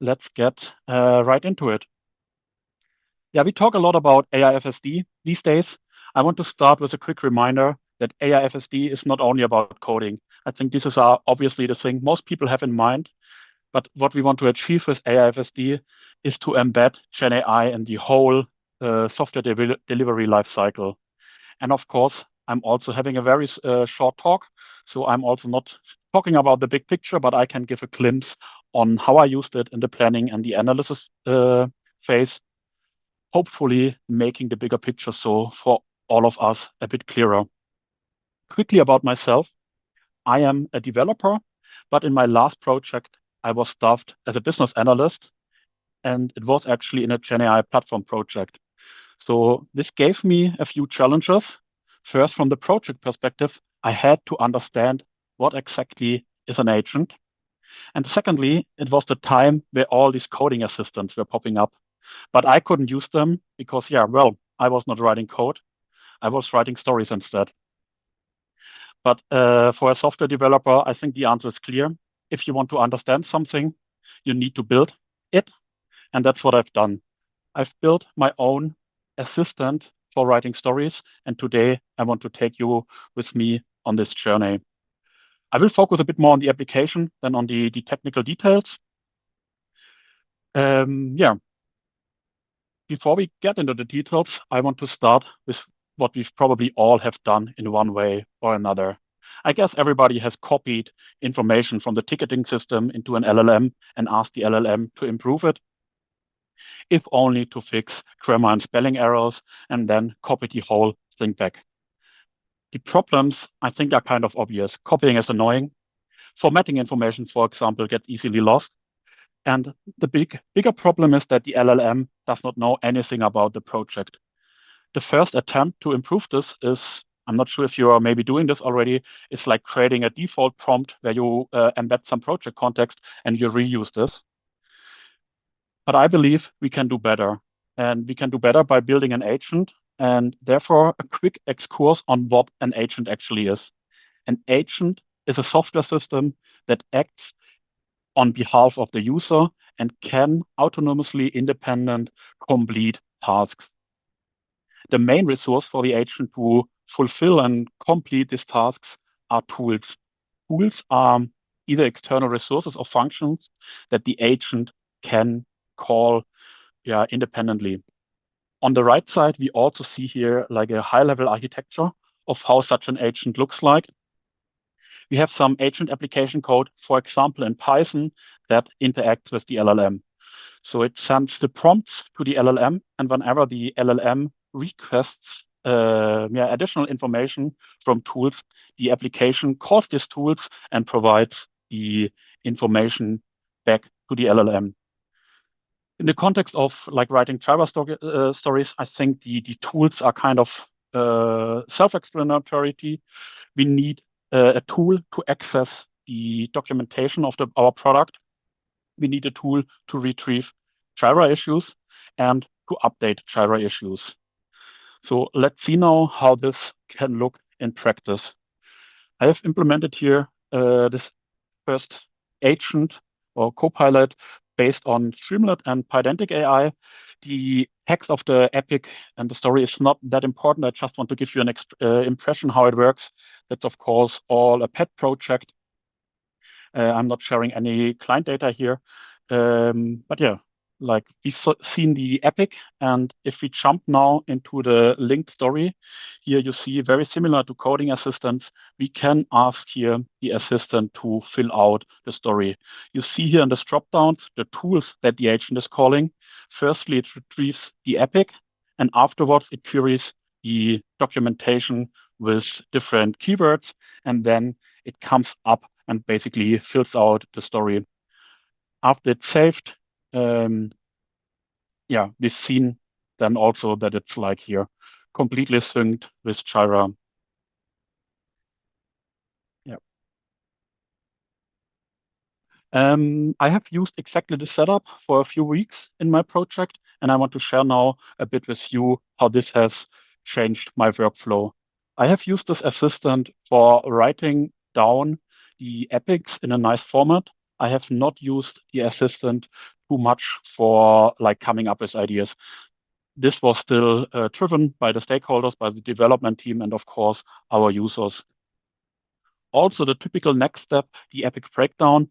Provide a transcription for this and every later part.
let's get right into it. Yeah, we talk a lot about AIFSD these days. I want to start with a quick reminder that AIFSD is not only about coding. I think this is obviously the thing most people have in mind. But what we want to achieve with AIFSD is to embed GenAI in the whole software delivery lifecycle. And of course, I'm also having a very short talk. So I'm also not talking about the big picture, but I can give a glimpse on how I used it in the planning and the analysis phase, hopefully making the bigger picture so for all of us a bit clearer. Quickly about myself, I am a developer, but in my last project, I was staffed as a business analyst, and it was actually in a GenAI platform project. So this gave me a few challenges. First, from the project perspective, I had to understand what exactly is an agent. And secondly, it was the time where all these coding assistants were popping up. But I couldn't use them because, yeah, well, I was not writing code. I was writing stories instead. But for a software developer, I think the answer is clear. If you want to understand something, you need to build it. And that's what I've done. I've built my own assistant for writing stories. And today I want to take you with me on this journey. I will focus a bit more on the application than on the technical details. Yeah. Before we get into the details, I want to start with what we've probably all have done in one way or another. I guess everybody has copied information from the ticketing system into an LLM and asked the LLM to improve it, if only to fix grammar and spelling errors, and then copy the whole thing back. The problems, I think, are kind of obvious. Copying is annoying. Formatting information, for example, gets easily lost. And the bigger problem is that the LLM does not know anything about the project. The first attempt to improve this is, I'm not sure if you are maybe doing this already, it's like creating a default prompt where you embed some project context and you reuse this. But I believe we can do better. And we can do better by building an agent. And therefore, a quick excursus on what an agent actually is. An agent is a software system that acts on behalf of the user and can autonomously independent complete tasks. The main resource for the agent to fulfill and complete these tasks are tools. Tools are either external resources or functions that the agent can call independently. On the right side, we also see here like a high-level architecture of how such an agent looks like. We have some agent application code, for example, in Python that interacts with the LLM. So it sends the prompts to the LLM, and whenever the LLM requests additional information from tools, the application calls these tools and provides the information back to the LLM. In the context of like writing Jira stories, I think the tools are kind of self-explanatory. We need a tool to access the documentation of our product. We need a tool to retrieve Jira issues and to update Jira issues. So let's see now how this can look in practice. I have implemented here this first agent or copilot based on Streamlit and PydanticAI. The text of the epic and the story is not that important. I just want to give you an impression how it works. That's, of course, all a pet project. I'm not sharing any client data here. But yeah, like we've seen the epic. And if we jump now into the linked story, here you see very similar to coding assistants, we can ask here the assistant to fill out the story. You see here in this dropdowns the tools that the agent is calling. Firstly, it retrieves the epic, and afterwards it queries the documentation with different keywords, and then it comes up and basically fills out the story. After it's saved, we've seen then also that it's like here, completely synced with Jira. Yeah. I have used exactly the setup for a few weeks in my project, and I want to share now a bit with you how this has changed my workflow. I have used this assistant for writing down the epics in a nice format. I have not used the assistant too much for like coming up with ideas. This was still driven by the stakeholders, by the development team, and of course, our users. Also, the typical next step, the epic breakdown.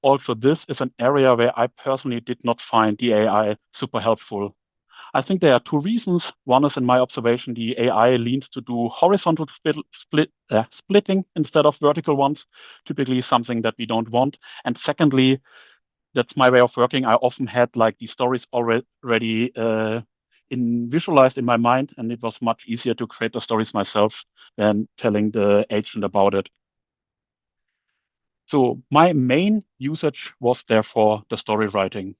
Also, this is an area where I personally did not find the AI super helpful. I think there are two reasons. One is, in my observation, the AI leans to do horizontal splitting instead of vertical ones, typically something that we don't want. And secondly, that's my way of working. I often had like the stories already visualized in my mind, and it was much easier to create the stories myself than telling the agent about it. So my main usage was therefore the story writing.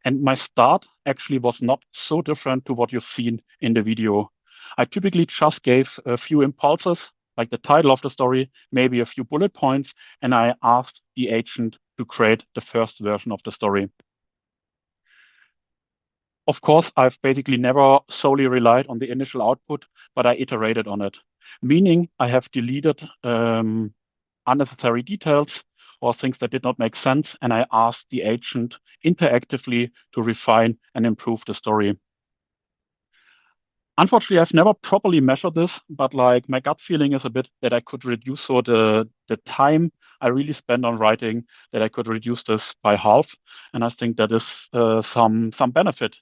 And my start actually was not so different to what you've seen in the video. I typically just gave a few impulses, like the title of the story, maybe a few bullet points, and I asked the agent to create the first version of the story. Of course, I've basically never solely relied on the initial output, but I iterated on it, meaning I have deleted unnecessary details or things that did not make sense, and I asked the agent interactively to refine and improve the story. Unfortunately, I've never properly measured this, but like my gut feeling is a bit that I could reduce the time I really spend on writing, that I could reduce this by half, and I think that is some benefit.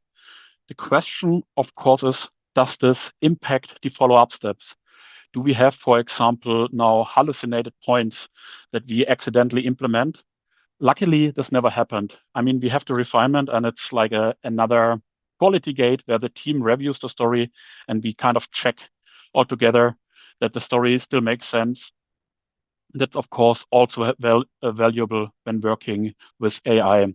The question, of course, is, does this impact the follow-up steps? Do we have, for example, now hallucinated points that we accidentally implement? Luckily, this never happened. I mean, we have the refinement, and it's like another quality gate where the team reviews the story and we kind of check all together that the story still makes sense. That's, of course, also valuable when working with AI.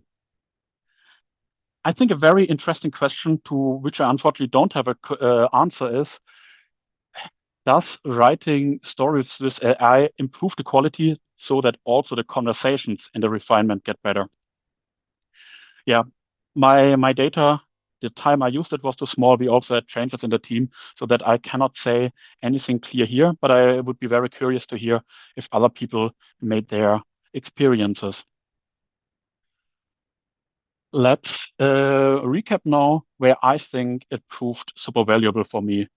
I think a very interesting question to which I unfortunately don't have an answer is, does writing stories with AI improve the quality so that also the conversations in the refinement get better? Yeah, my data, the time I used it was too small. We also had changes in the team so that I cannot say anything clear here, but I would be very curious to hear if other people made their experiences. Let's recap now where I think it proved super valuable for me.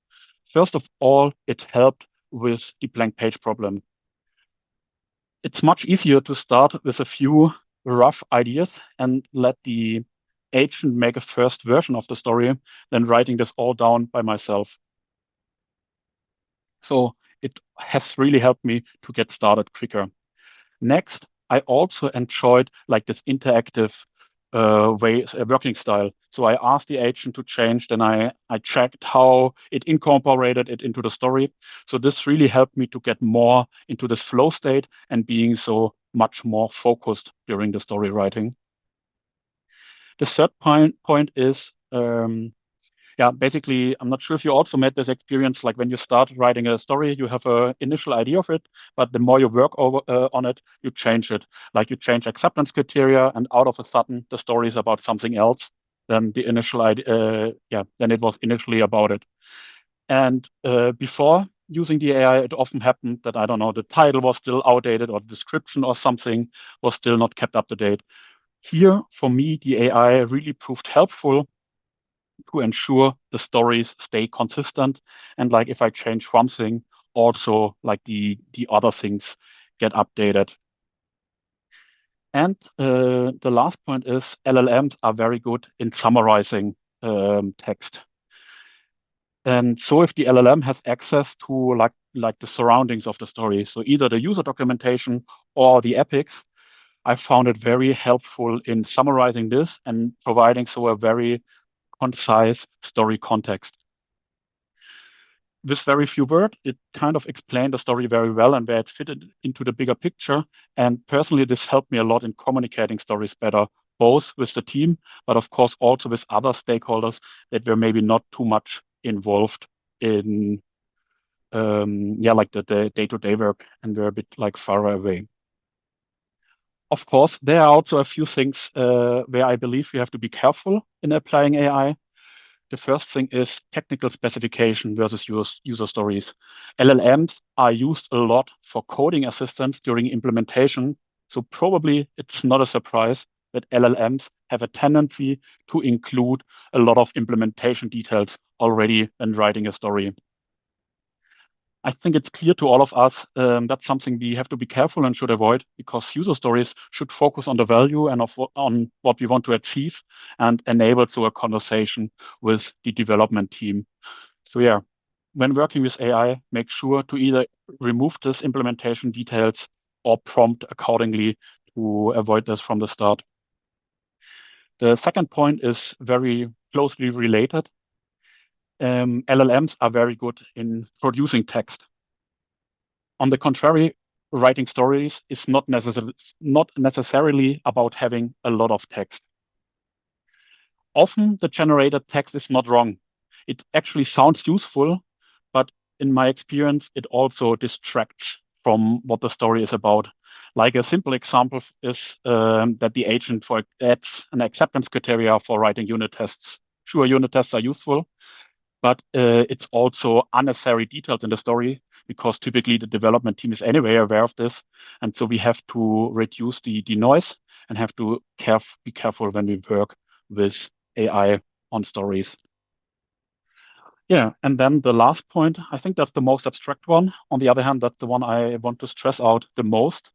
First of all, it helped with the blank page problem. It's much easier to start with a few rough ideas and let the agent make a first version of the story than writing this all down by myself. So it has really helped me to get started quicker. Next, I also enjoyed like this interactive working style. So I asked the agent to change, then I checked how it incorporated it into the story. So this really helped me to get more into this flow state and being so much more focused during the story writing. The third point is, yeah, basically, I'm not sure if you also made this experience, like when you start writing a story, you have an initial idea of it, but the more you work on it, you change it. Like you change acceptance criteria, and out of a sudden, the story is about something else than the initial idea. Then it was initially about it. And before using the AI, it often happened that, I don't know, the title was still outdated or the description or something was still not kept up to date. Here, for me, the AI really proved helpful to ensure the stories stay consistent. And like if I change one thing, also like the other things get updated. And the last point is LLMs are very good in summarizing text. And so if the LLM has access to like the surroundings of the story, so either the user documentation or the epics, I found it very helpful in summarizing this and providing so a very concise story context. With very few words, it kind of explained the story very well and where it fitted into the bigger picture. And personally, this helped me a lot in communicating stories better, both with the team, but of course also with other stakeholders that were maybe not too much involved in like the day-to-day work and were a bit like far away. Of course, there are also a few things where I believe we have to be careful in applying AI. The first thing is technical specification versus user stories. LLMs are used a lot for coding assistance during implementation. So probably it's not a surprise that LLMs have a tendency to include a lot of implementation details already when writing a story. I think it's clear to all of us that's something we have to be careful and should avoid, because user stories should focus on the value and on what we want to achieve and enable a conversation with the development team. So yeah, when working with AI, make sure to either remove this implementation details or prompt accordingly to avoid this from the start. The second point is very closely related. LLMs are very good in producing text. On the contrary, writing stories is not necessarily about having a lot of text. Often the generated text is not wrong. It actually sounds useful, but in my experience, it also distracts from what the story is about. Like a simple example is that the agent adds an acceptance criteria for writing unit tests. Sure, unit tests are useful, but it's also unnecessary details in the story, because typically the development team is anyway aware of this. And so we have to reduce the noise and have to be careful when we work with AI on stories. Yeah, and then the last point, I think that's the most abstract one. On the other hand, that's the one I want to stress out the most.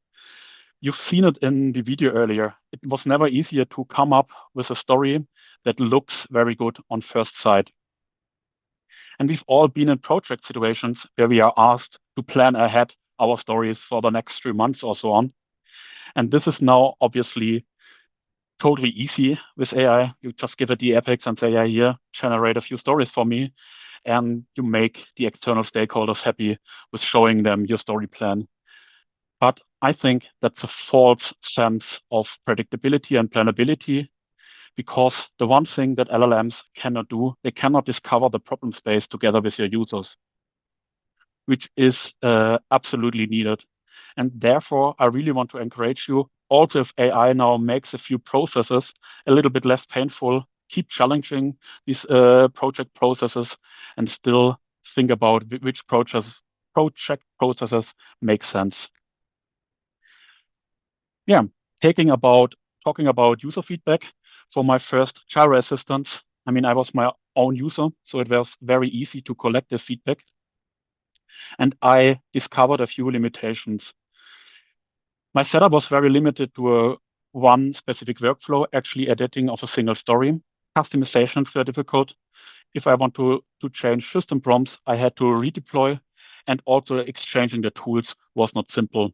You've seen it in the video earlier. It was never easier to come up with a story that looks very good on first sight. And we've all been in project situations where we are asked to plan ahead our stories for the next 3 months or so on. And this is now obviously totally easy with AI. You just give it the epics and say, yeah, here, generate a few stories for me. And you make the external stakeholders happy with showing them your story plan. But I think that's a false sense of predictability and planability, because the one thing that LLMs cannot do, they cannot discover the problem space together with your users, which is absolutely needed. And therefore, I really want to encourage you, also if AI now makes a few processes a little bit less painful, keep challenging these project processes and still think about which project processes make sense. Yeah, talking about user feedback for my first Jira assistance. I mean, I was my own user, so it was very easy to collect the feedback. And I discovered a few limitations. My setup was very limited to one specific workflow, actually editing of a single story. Customizations were difficult. If I want to change system prompts, I had to redeploy, and also exchanging the tools was not simple.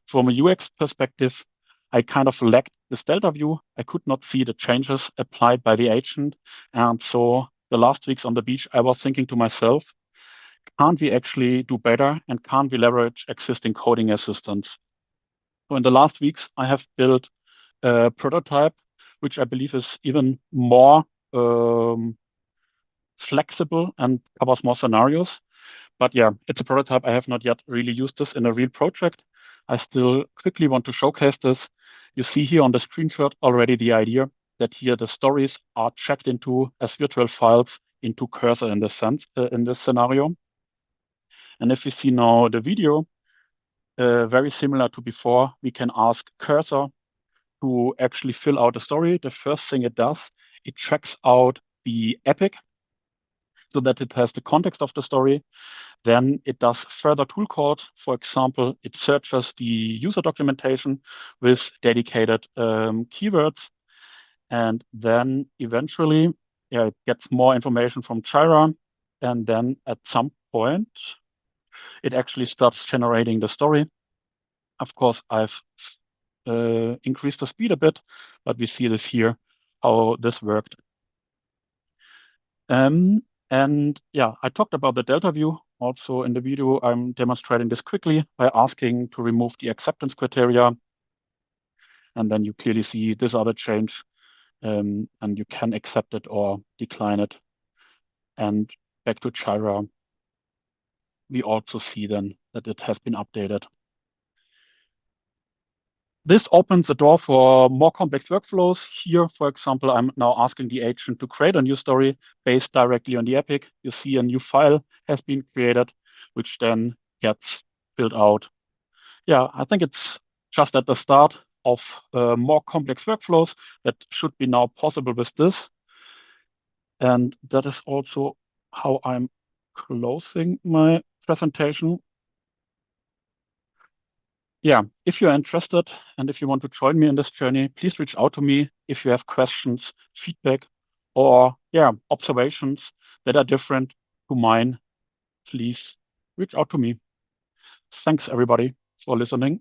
From a UX perspective, I kind of lacked this delta view. I could not see the changes applied by the agent. And so the last weeks on the beach, I was thinking to myself, can't we actually do better, and can't we leverage existing coding assistants? So in the last weeks, I have built a prototype, which I believe is even more flexible and covers more scenarios. But yeah, it's a prototype. I have not yet really used this in a real project. I still quickly want to showcase this. You see here on the screenshot already the idea that here the stories are checked into as virtual files into Cursor in this sense, in this scenario. And if we see now the video, very similar to before, we can ask Cursor to actually fill out a story. The first thing it does, it checks out the epic so that it has the context of the story. Then it does further tool calls. For example, it searches the user documentation with dedicated keywords. And then eventually, yeah, it gets more information from Jira. And then at some point, it actually starts generating the story. Of course, I've increased the speed a bit, but we see this here, how this worked. And yeah, I talked about the delta view. Also in the video, I'm demonstrating this quickly by asking to remove the acceptance criteria. And then you clearly see this other change, and you can accept it or decline it. And back to Jira, we also see then that it has been updated. This opens the door for more complex workflows. Here, for example, I'm now asking the agent to create a new story based directly on the epic. You see a new file has been created, which then gets filled out. Yeah, I think it's just at the start. of more complex workflows that should be now possible with this. And that is also how I'm closing my presentation. Yeah, if you're interested and if you want to join me in this journey, please reach out to me if you have questions, feedback, or observations that are different to mine. Please reach out to me. Thanks everybody for listening.